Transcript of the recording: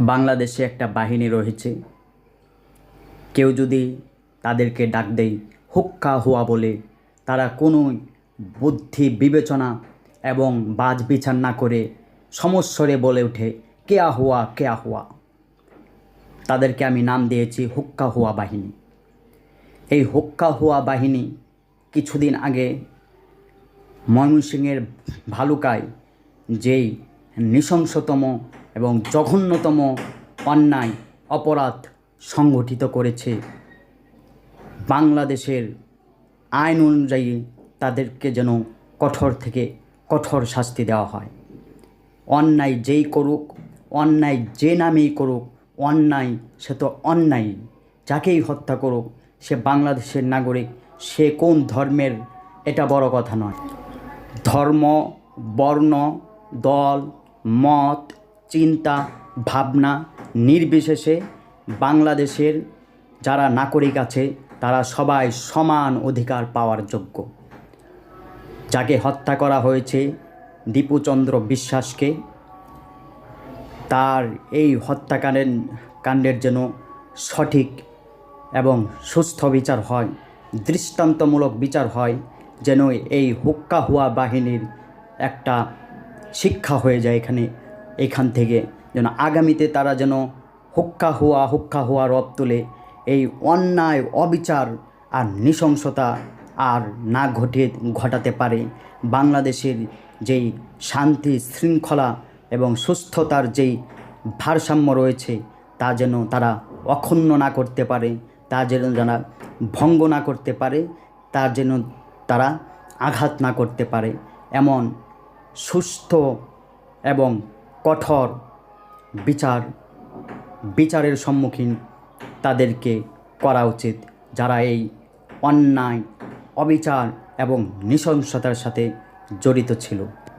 বাংলাদেশে একটা বাহিনী রয়েছে, কেউ যদি তাদেরকে ডাক দেয় হুক্কা হুয়া বলে, তারা কোনো বুদ্ধি বিবেচনা এবং বাজ বিচার না করে সমস্বরে বলে ওঠে কেয়া হুয়া কেয়া হুয়া। তাদেরকে আমি নাম দিয়েছি হুক্কা হুয়া বাহিনী। এই হুক্কা হুয়া বাহিনী কিছুদিন আগে ময়মনসিংহের ভালুকায় যেই নৃশংসতম এবং জঘন্যতম অন্যায় অপরাধ সংগঠিত করেছে, বাংলাদেশের আইন অনুযায়ী তাদেরকে যেন কঠোর থেকে কঠোর শাস্তি দেওয়া হয়। অন্যায় যেই করুক, অন্যায় যে নামেই করুক, অন্যায় সে তো অন্যায়। যাকেই হত্যা করুক সে বাংলাদেশের নাগরিক, সে কোন ধর্মের এটা বড় কথা নয়। ধর্ম, বর্ণ, দল, মত, চিন্তা, ভাবনা নির্বিশেষে বাংলাদেশের যারা নাগরিক আছে তারা সবাই সমান অধিকার পাওয়ার যোগ্য। যাকে হত্যা করা হয়েছে দীপুচন্দ্র বিশ্বাসকে, তার এই হত্যাকাণ্ডের যেন সঠিক এবং সুস্থ বিচার হয়, দৃষ্টান্তমূলক বিচার হয়, যেন এই হুক্কা হুয়া বাহিনীর একটা শিক্ষা হয়ে যায় এখান থেকে, যেন আগামীতে তারা যেন হুক্কা হুয়া রব তুলে এই অন্যায় অবিচার আর নৃশংসতা আর না ঘটাতে পারে। বাংলাদেশের যেই শান্তি শৃঙ্খলা এবং সুস্থতার যেই ভারসাম্য রয়েছে তা যেন তারা অক্ষুণ্ণ না করতে পারে, তা যেন যারা ভঙ্গ না করতে পারে, তার যেন তারা আঘাত না করতে পারে, এমন সুস্থ এবং কঠোর বিচারের সম্মুখীন তাদেরকে করা উচিত, যারা এই অন্যায় অবিচার এবং নৃশংসতার সাথে জড়িত ছিল।